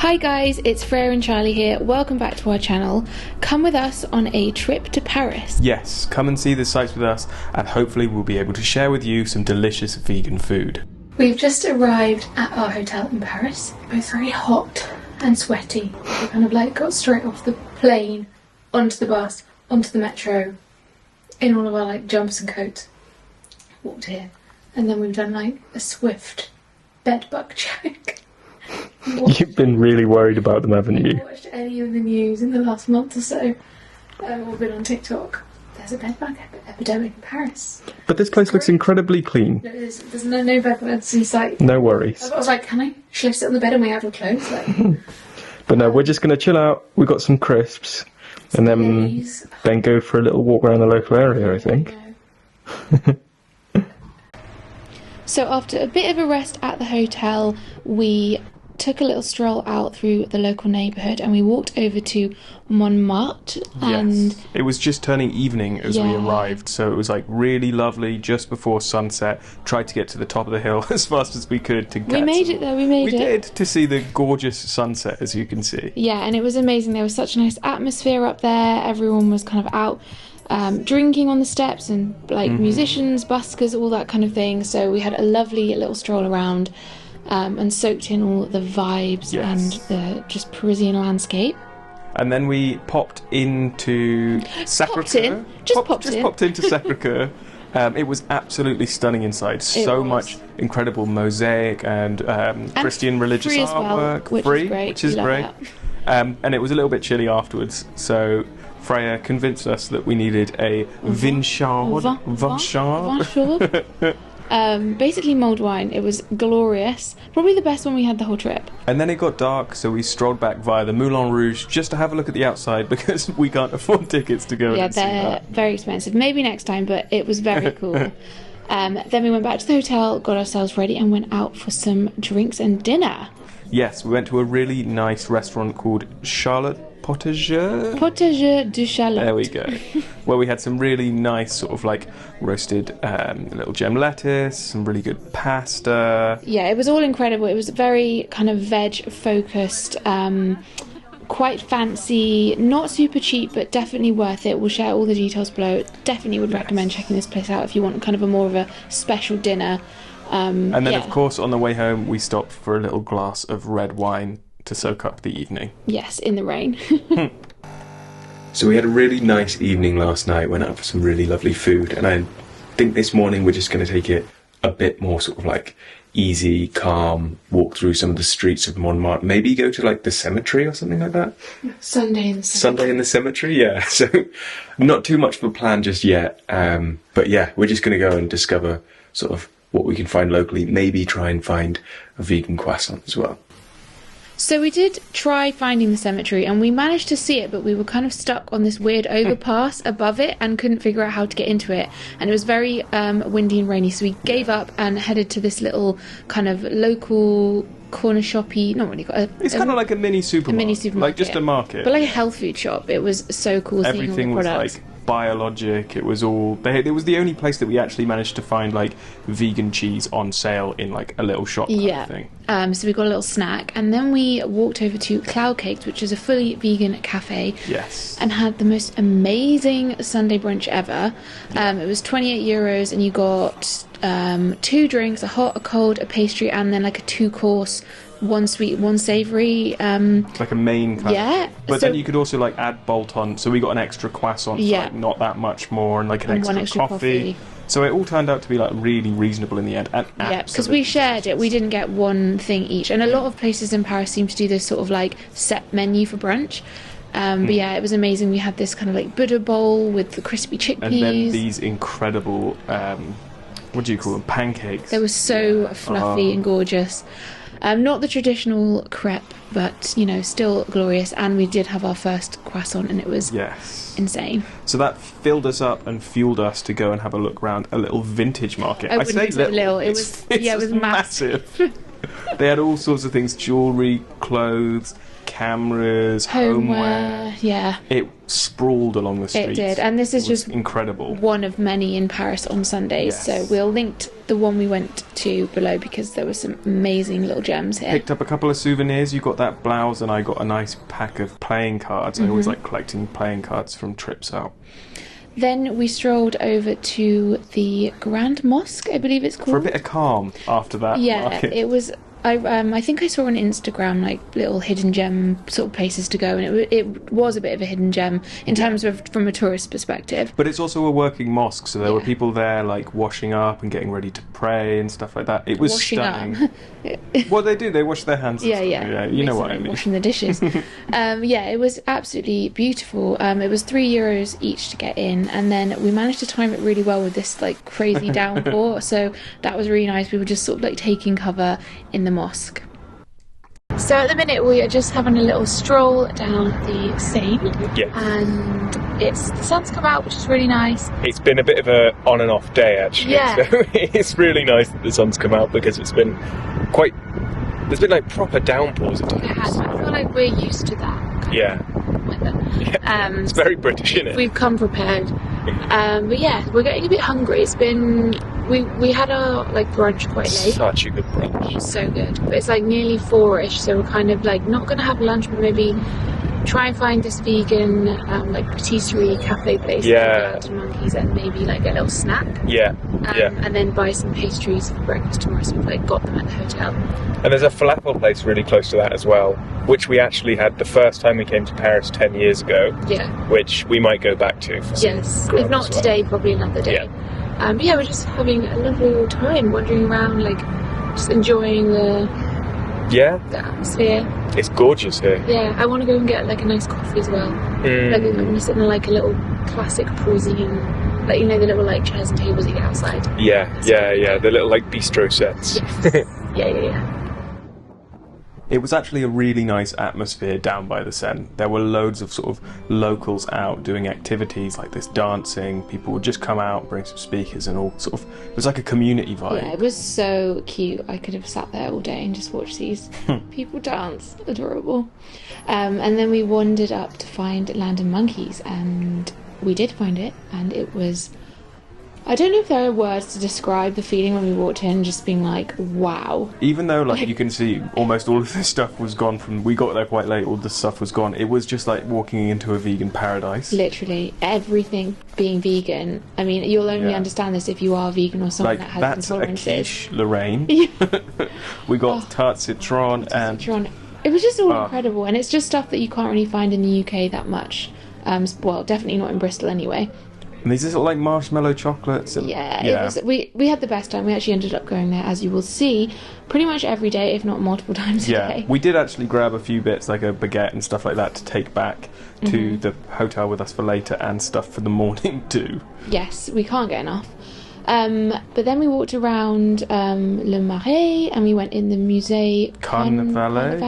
Hi guys, it's Freya and Charlie here. Welcome back to our channel. Come with us on a trip to Paris. Yes, come and see the sights with us, and hopefully we'll be able to share with you some delicious vegan food. We've just arrived at our hotel in Paris. Both very hot and sweaty. We kind of like got straight off the plane, onto the bus, onto the metro, in all of our like jumps and coats. Walked here. And then we've done like a swift bed bug check. You've been really worried about them, haven't you? I watched any of the news in the last month or so. Or been on TikTok. There's a bed bug epidemic in Paris. But this place looks incredibly clean. No, there's no bed bugs in sight. No worries. I was like, should I sit on the bed and we have our clothes? Like, But no, we're just going to chill out. We've got some crisps. And then go for a little walk around the local area, I think. So after a bit of a rest at the hotel, we took a little stroll out through the local neighbourhood and we walked over to Montmartre. And yes, it was just turning evening as we arrived, so it was like really lovely just before sunset. Tried to get to the top of the hill as fast as we could to get we made it though, we did, to see the gorgeous sunset, as you can see. Yeah, and it was amazing. There was such a nice atmosphere up there. Everyone was kind of out drinking on the steps, and like musicians, buskers, all that kind of thing. So we had a lovely little stroll around and soaked in all the vibes and the just Parisian landscape. And then we popped into Sacré-Cœur. Popped into Sacré-Cœur. It was absolutely stunning inside. So much incredible mosaic and Christian religious artwork. Which is great. And it was a little bit chilly afterwards, so Freya convinced us that we needed a vin chaud. Basically mulled wine. It was glorious. Probably the best one we had the whole trip. And then it got dark, so we strolled back via the Moulin Rouge just to have a look at the outside because we can't afford tickets to go and see that. Yeah, they're very expensive. Maybe next time, but it was very cool. Then we went back to the hotel, got ourselves ready and went out for some drinks and dinner. Yes, we went to a really nice restaurant called Charlotte. Potager De Charlotte. There we go. Where we had some really nice sort of like roasted little gem lettuce, some really good pasta. Yeah, it was all incredible. It was very kind of veg focused, quite fancy, not super cheap, but definitely worth it. We'll share all the details below. Definitely would recommend checking this place out if you want kind of a more of a special dinner. And then of course on the way home we stopped for a little glass of red wine to soak up the evening. Yes, in the rain. So we had a really nice evening last night, went out for some really lovely food, and I think this morning we're just going to take it a bit more sort of like easy, calm, walk through some of the streets of Montmartre, maybe go to like the cemetery or something like that. Sunday in the cemetery, yeah. So not too much of a plan just yet, but yeah, we're just going to go and discover sort of what we can find locally, maybe try and find a vegan croissant as well. So we did try finding the cemetery and we managed to see it, but we were kind of stuck on this weird overpass above it and couldn't figure out how to get into it. And it was very windy and rainy, so we gave up and headed to this little kind of local corner shoppy, not really. It's kind of like a mini supermarket. Like just a market. But like a health food shop. It was so cool seeing everything all the products. Was like biologic. It was all it was the only place that we actually managed to find like vegan cheese on sale in like a little shop kind of thing. So we got a little snack and then we walked over to Cloud Cakes, which is a fully vegan cafe. Yes. And had the most amazing Sunday brunch ever. It was €28 and you got 2 drinks, a hot, a cold, a pastry, and then like a 2-course, 1 sweet, 1 savoury. Like a main kind of. But then you could also like add bolt-on, so we got an extra croissant, so like not that much more, and like an extra coffee. So it all turned out to be like really reasonable in the end. And because we shared it, we didn't get one thing each. And a lot of places in Paris seem to do this sort of like set menu for brunch. But yeah, it was amazing. We had this kind of like Buddha bowl with the crispy chickpeas. And then these incredible, what do you call them, pancakes. They were so fluffy and gorgeous. Not the traditional crepe, but, you know, still glorious. And we did have our first croissant and it was insane. So that filled us up and fueled us to go and have a look around a little vintage market. I say little. It was massive. They had all sorts of things, jewellery, clothes, cameras, homeware. Yeah. It sprawled along the streets. It did, and this is just incredible. One of many in Paris on Sundays. Yes. So we'll link the one we went to below because there were some amazing little gems here. Picked up a couple of souvenirs. You got that blouse, and I got a nice pack of playing cards. I always like collecting playing cards from trips out. Then we strolled over to the Grand Mosque, I believe it's called. For a bit of calm after that market. It was. I think I saw on Instagram like little hidden gem sort of places to go, and it was a bit of a hidden gem in terms of from a tourist perspective. But it's also a working mosque, so there were people there like washing up and getting ready to pray and stuff like that. It was stunning. Well, they do. They wash their hands. Yeah. You know what I mean. Washing the dishes. It was absolutely beautiful. It was €3 each to get in, and then we managed to time it really well with this like crazy downpour. So that was really nice. We were just sort of like taking cover in the mosque. So at the minute we are just having a little stroll down the Seine, and the sun's come out, which is really nice. It's been a bit of a on and off day actually, so it's really nice that the sun's come out because it's been there's been like proper downpours at times. It has. I feel like we're used to that kind of weather. It's very British, isn't it? We've come prepared. But yeah, we're getting a bit hungry. It's been we had our like brunch quite late. Such a good brunch. So good. But it's like nearly 4ish, so we're kind of like not gonna have lunch, but maybe try and find this vegan like patisserie cafe place at Monkeys, and maybe like a little snack. And then buy some pastries for breakfast tomorrow, so we've like got them at the hotel. And there's a falafel place really close to that as well, which we actually had the first time we came to Paris 10 years ago. Which we might go back to. If not today, probably another day. We're just having a lovely little time wandering around, like just enjoying the atmosphere. It's gorgeous here. Yeah, I want to go and get like a nice coffee as well. Like I'm gonna sit in like a little classic Parisian, like you know the little like chairs and tables you get outside. The little like bistro sets. Yes. Yeah. It was actually a really nice atmosphere down by the Seine. There were loads of sort of locals out doing activities like this dancing. People would just come out, bring some speakers and all sort of... It was like a community vibe. Yeah, it was so cute. I could have sat there all day and just watched these people dance. Adorable. And then we wandered up to find Land of Monkeys, and we did find it, and it was... I don't know if there are words to describe the feeling when we walked in, just being like, wow. Even though, like, you can see almost all of this stuff was gone from... We got there quite late, all the stuff was gone. It was just like walking into a vegan paradise. Literally, everything being vegan. I mean, you'll only understand this if you are vegan or someone that has intolerances. That's a quiche Lorraine. We got tarte citron and... It was just all incredible, and it's just stuff that you can't really find in the UK that much. Well, definitely not in Bristol anyway. And these are sort of like marshmallow chocolates. And, it was, we had the best time. We actually ended up going there, as you will see, pretty much every day, if not multiple times a day. We did actually grab a few bits, like a baguette and stuff like that, to take back to the hotel with us for later, and stuff for the morning too. Yes, we can't get enough. But then we walked around Le Marais, and we went in the Musée Carnavalet,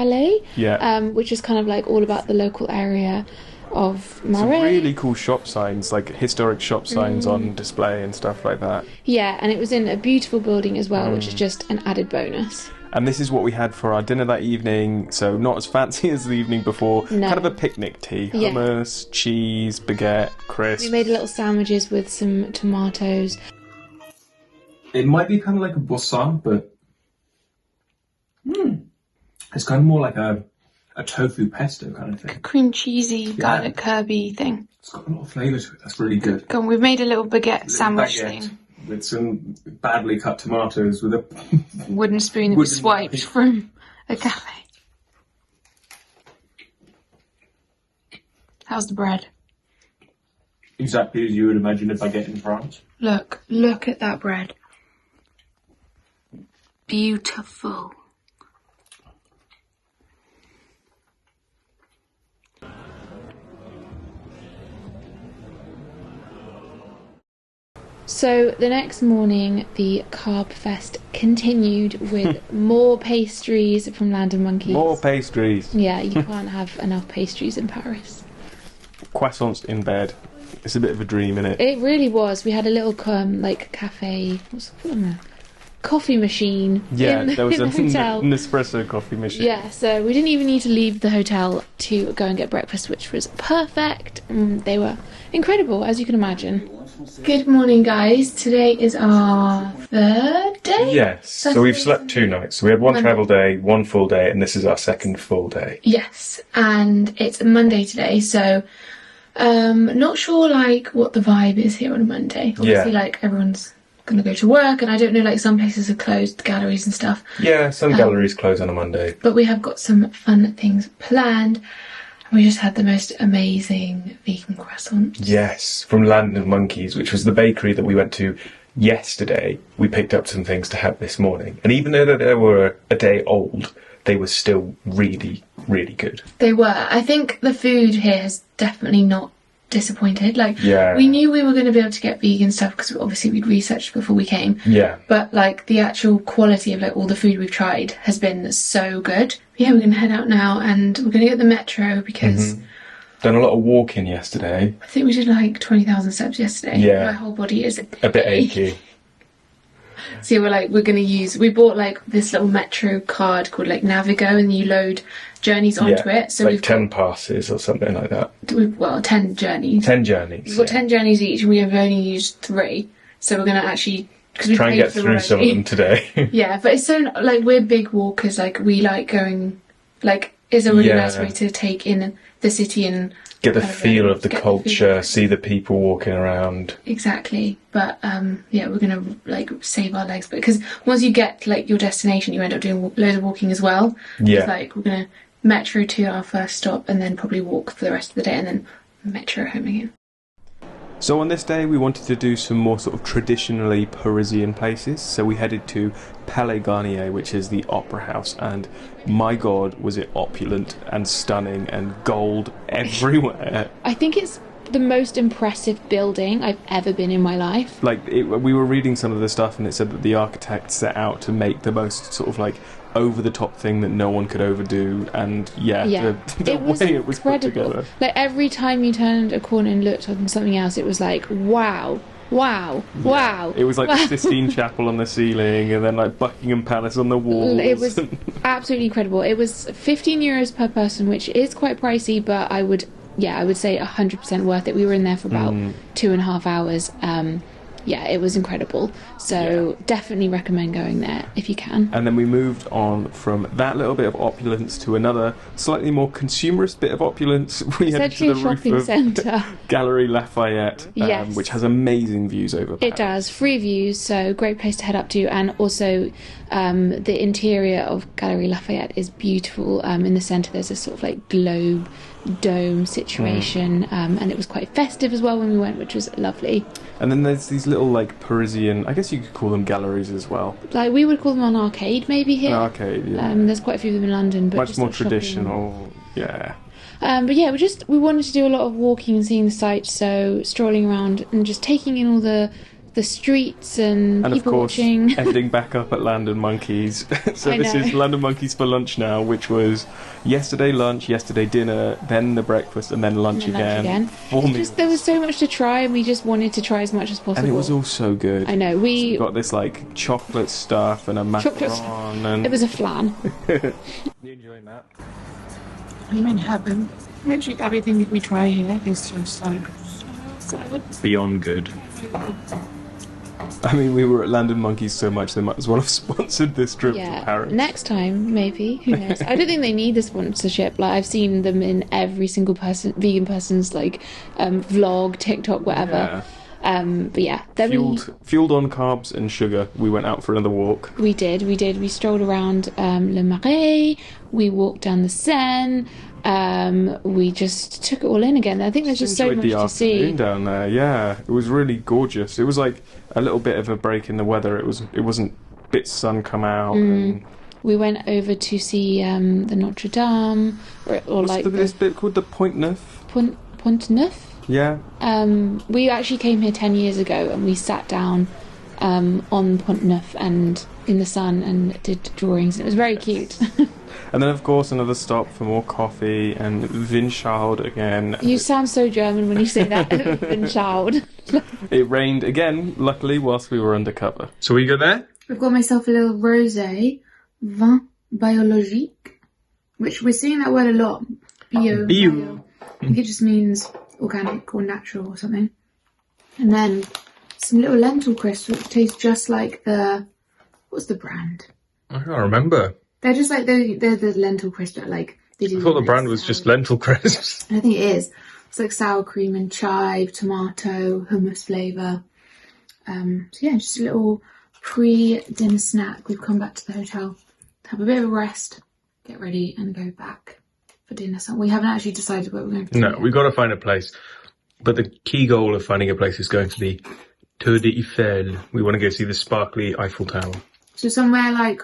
which is kind of like all about the local area of Marais. Some really cool shop signs, like historic shop signs on display and stuff like that. Yeah, and it was in a beautiful building as well, which is just an added bonus. And this is what we had for our dinner that evening, so not as fancy as the evening before. No. Kind of a picnic tea. Hummus, cheese, baguette, crisps. We made little sandwiches with some tomatoes. It might be kind of like a boisson, but it's kind of more like a tofu pesto kind of thing. Cream cheesy, garlic herby thing. It's got a lot of flavour to it. That's really good. Go on, we've made a little baguette sandwich thing. With some badly cut tomatoes with a wooden spoon that we swiped from a cafe. How's the bread? Exactly as you would imagine a baguette in France. Look at that bread. Beautiful. So the next morning, the Carb Fest continued with more pastries from Land of Monkeys. More pastries. Yeah, you can't have enough pastries in Paris. Croissants in bed. It's a bit of a dream, innit? It really was. We had a little like cafe. What's it called? coffee machine. Yeah, there was an Nespresso coffee machine. Yeah, so we didn't even need to leave the hotel to go and get breakfast, which was perfect. They were incredible, as you can imagine. Good morning, guys. Today is our third day? Yes, so we've slept 2 nights. So we had one travel day, 1 full day, and this is our second full day. Yes, and it's Monday today, so not sure like what the vibe is here on a Monday. Obviously, like everyone's gonna go to work, and I don't know, like some places are closed, galleries and stuff. Yeah, some galleries close on a Monday. But we have got some fun things planned. We just had the most amazing vegan croissants. Yes, from Land of Monkeys, which was the bakery that we went to yesterday. We picked up some things to have this morning. And even though they were a day old, they were still really, really good. They were. I think the food here has definitely not disappointed. Like, we knew we were going to be able to get vegan stuff because obviously we'd researched before we came. Yeah. But like the actual quality of like all the food we've tried has been so good. Yeah, we're going to head out now and we're going to get the metro because done a lot of walking yesterday. I think we did like 20,000 steps yesterday. Yeah. My whole body is a bit achy. So we're going to use, we bought like this little metro card called like Navigo, and you load journeys onto it. So like we've 10 passes or something like that. 10 journeys. 10 journeys. We've got 10 journeys each, and we have only used 3. So we're going to actually try and get through some of them today. Yeah, but it's so like we're big walkers. Like we like going. Like it's a really nice way to take in the city and get the feel of the culture, see the people walking around. Exactly. But we're gonna like save our legs, because once you get to like your destination, you end up doing loads of walking as well. Yeah. Like we're gonna metro to our first stop, and then probably walk for the rest of the day, and then metro home again. So on this day we wanted to do some more sort of traditionally Parisian places, so we headed to Palais Garnier, which is the opera house, and my god was it opulent and stunning and gold everywhere. I think it's the most impressive building I've ever been in my life. Like we were reading some of the stuff and it said that the architect set out to make the most sort of like over the top thing that no one could overdo, and the way it was put together. Like every time you turned a corner and looked on something else, it was like wow. It was like the Sistine Chapel on the ceiling, and then like Buckingham Palace on the walls. It was absolutely incredible. It was €15 per person, which is quite pricey, but I would say 100% worth it. We were in there for about 2.5 hours. It was incredible. So definitely recommend going there if you can. And then we moved on from that little bit of opulence to another slightly more consumerist bit of opulence. We headed to the roof of centre. Gallery Lafayette, which has amazing views over Paris. It does, free views, so great place to head up to. And also the interior of Gallery Lafayette is beautiful. In the centre there's a sort of like globe dome situation, and it was quite festive as well when we went, which was lovely. And then there's these little like Parisian, I guess you could call them galleries as well. Like we would call them an arcade maybe here. An arcade, yeah. There's quite a few of them in London, but much more traditional, yeah. But yeah, we wanted to do a lot of walking and seeing the sights, so strolling around and just taking in all the streets and people of course, watching. Ending back up at Land of Monkeys. So this is Land of Monkeys for lunch now, which was yesterday lunch, yesterday dinner, then the breakfast, and then lunch again. 4 meals. There was so much to try, and we just wanted to try as much as possible. And it was all so good. I know. We got this like chocolate stuff and a macaron. And it was a flan. You enjoying that? I'm in heaven. Literally everything that we try here is just so good. Beyond good. I mean, we were at Land of Monkeys so much they might as well have sponsored this trip to Paris. Next time, maybe. Who knows? I don't think they need the sponsorship. Like I've seen them in every single vegan person's like vlog, TikTok, whatever. But yeah, fueled on carbs and sugar. We went out for another walk. We did. We strolled around Le Marais. We walked down the Seine. We just took it all in again. I think there's just so much to see down there. Yeah, it was really gorgeous. It was like a little bit of a break in the weather. It wasn't bits of sun come out. And we went over to see the Notre Dame, or like this bit called the Pont Neuf. Pont Neuf. Yeah. We actually came here 10 years ago, and we sat down on Pont Neuf and in the sun and did drawings. And it was very cute. And then, of course, another stop for more coffee and Windchild again. You sound so German when you say that. Windchild. It rained again, luckily, whilst we were undercover. So we go there, I've got myself a little rosé, vin biologique, which we're seeing that word a lot. Bio. I think it just means organic or natural or something. And then some little lentil crisps which taste just like what's the brand? I can't remember. They're just like they're the lentil crisps, but like they do. I thought the brand was just lentil crisps. I think it is. It's like sour cream and chive, tomato, hummus flavour. So yeah, just a little pre-dinner snack. We've come back to the hotel, have a bit of a rest, get ready and go back for dinner. So we haven't actually decided where we're going for dinner. No, we've got to find a place. But the key goal of finding a place is going to be Tour de Eiffel. We want to go see the sparkly Eiffel Tower. So somewhere like,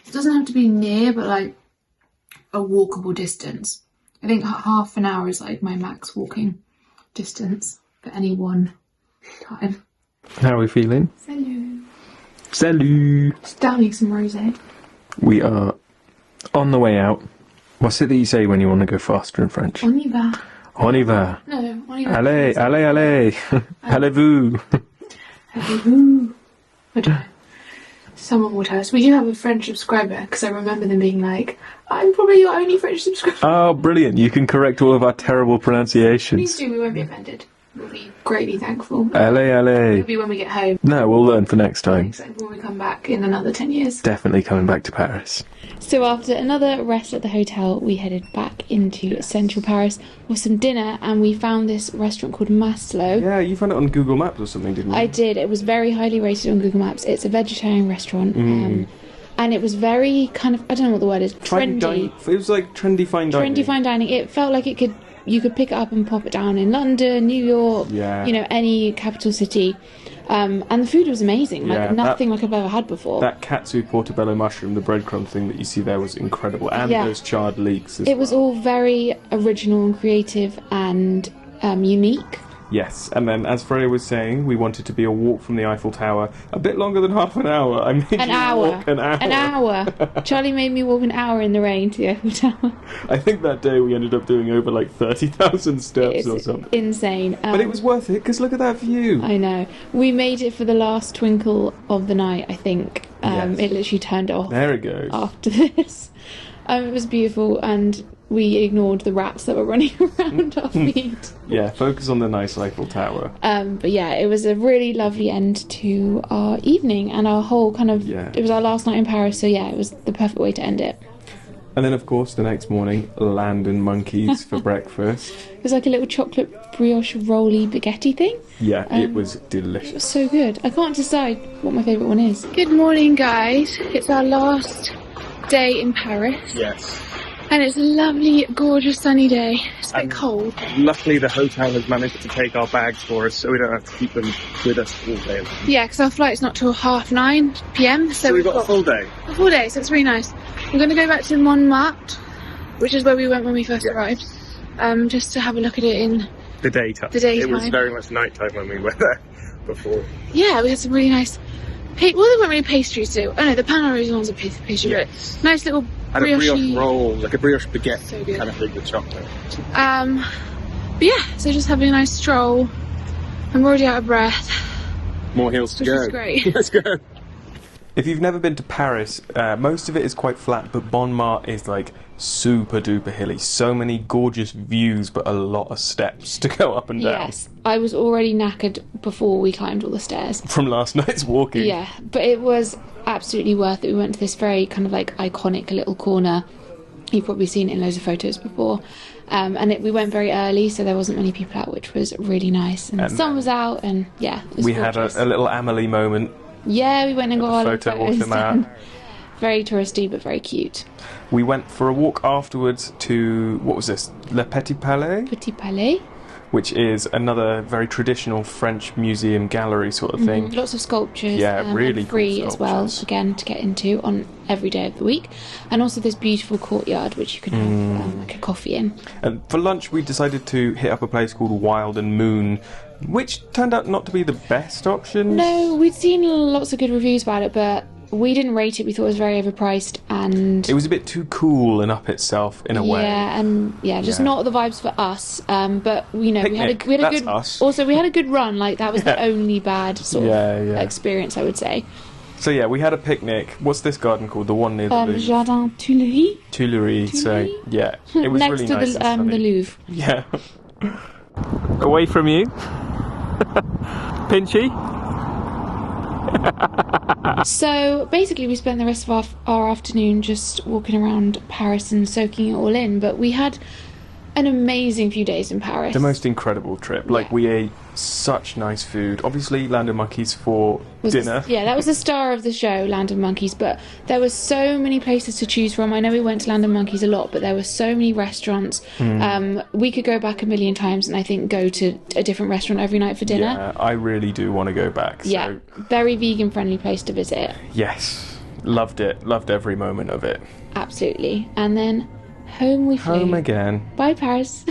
it doesn't have to be near, but like a walkable distance. I think half an hour is like my max walking distance for any one time. How are we feeling? Salut. Salut. Just downing some rosé. We are on the way out. What's it that you say when you want to go faster in French? On y va. On y va. No, on y va. Allez, allez, allez. Allez-vous. Allez-vous. I don't know. Someone will tell us. We do have a French subscriber, because I remember them being like, I'm probably your only French subscriber. Oh, brilliant. You can correct all of our terrible pronunciations. Please do, we won't be offended. We'll be greatly thankful. Allez, allez. It'll be when we get home. No, we'll learn for next time. Except when we come back in another 10 years. Definitely coming back to Paris. So after another rest at the hotel, we headed back into central Paris for some dinner, and we found this restaurant called Maslow. Yeah, you found it on Google Maps or something, didn't you? I did. It was very highly rated on Google Maps. It's a vegetarian restaurant. And it was very kind of, I don't know what the word is, trendy. It was like trendy fine dining. Trendy fine dining. It felt like you could pick it up and pop it down in London, New York, any capital city. And the food was amazing, nothing like I've ever had before. That katsu portobello mushroom, the breadcrumb thing that you see there was incredible. And those charred leeks as well. It was all very original and creative and unique. Yes, and then as Freya was saying, we wanted to be a walk from the Eiffel Tower a bit longer than half an hour. I made you walk an hour. An hour. Charlie made me walk an hour in the rain to the Eiffel Tower. I think that day we ended up doing over like 30,000 steps or something. Insane. But it was worth it because look at that view. I know. We made it for the last twinkle of the night, I think. Yes. It literally turned off. There it goes. After this. It was beautiful, and we ignored the rats that were running around our feet. Yeah, focus on the nice Eiffel Tower. But yeah, it was a really lovely end to our evening and our whole kind of... Yeah. It was our last night in Paris, so yeah, it was the perfect way to end it. And then, of course, the next morning, land and monkeys for breakfast. It was like a little chocolate brioche rolly baguette thing. Yeah, it was delicious. It was so good. I can't decide what my favourite one is. Good morning, guys. It's our last day in Paris. Yes. And it's a lovely, gorgeous, sunny day. It's a bit cold. Luckily, the hotel has managed to take our bags for us, so we don't have to keep them with us all day. Yeah, because our flight's not till 9:30 p.m. So we've got a full day. A full day, so it's really nice. We're going to go back to Montmartre, which is where we went when we first arrived, just to have a look at it in the daytime. It was very much nighttime when we were there before. Yeah, we had some really nice... there weren't really pastries too. Oh no, the pain au raisin ones are pastry, but nice little and a brioche roll, like a brioche baguette, so good. Kind of thing with chocolate. But yeah, so just having a nice stroll. I'm already out of breath. More hills to go. Which is great. Let's go. If you've never been to Paris, most of it is quite flat, but Montmartre is like super duper hilly. So many gorgeous views, but a lot of steps to go up and down. Yes, I was already knackered before we climbed all the stairs. From last night's walking. Yeah, but it was absolutely worth it. We went to this very kind of like iconic little corner. You've probably seen it in loads of photos before. And we went very early, so there wasn't many people out, which was really nice. And the sun was out, and yeah, it was we gorgeous. had a little Amelie moment. Yeah, we went and got our photos done. Very touristy, but very cute. We went for a walk afterwards to, what was this? Le Petit Palais? Petit Palais. Which is another very traditional French museum gallery sort of thing. Lots of sculptures. Yeah, really free cool as well, again, to get into on every day of the week. And also this beautiful courtyard, which you can have like a coffee in. And for lunch, we decided to hit up a place called Wild and Moon, which turned out not to be the best option. No, we'd seen lots of good reviews about it, but we didn't rate it. We thought it was very overpriced, and it was a bit too cool and up itself in a way. Yeah, and just not the vibes for us. But we had a That's good. Us. Also, we had a good run. Like that was the only bad sort of experience, I would say. So yeah, we had a picnic. What's this garden called? The one near the Louvre? Jardin Tuileries. Tuileries. So yeah, it was Next really to nice. the Louvre. Yeah. Away from you. Pinchy. So basically we spent the rest of our afternoon just walking around Paris and soaking it all in, but we had an amazing few days in Paris. The most incredible trip. Like, we ate such nice food. Obviously, Land of Monkeys for dinner. That was the star of the show, Land of Monkeys, but there were so many places to choose from. I know we went to Land of Monkeys a lot, but there were so many restaurants. We could go back a million times and I think go to a different restaurant every night for dinner. Yeah, I really do want to go back. Yeah, very vegan-friendly place to visit. Yes, loved it. Loved every moment of it. Absolutely. And then home we flew. Home again. Bye, Paris.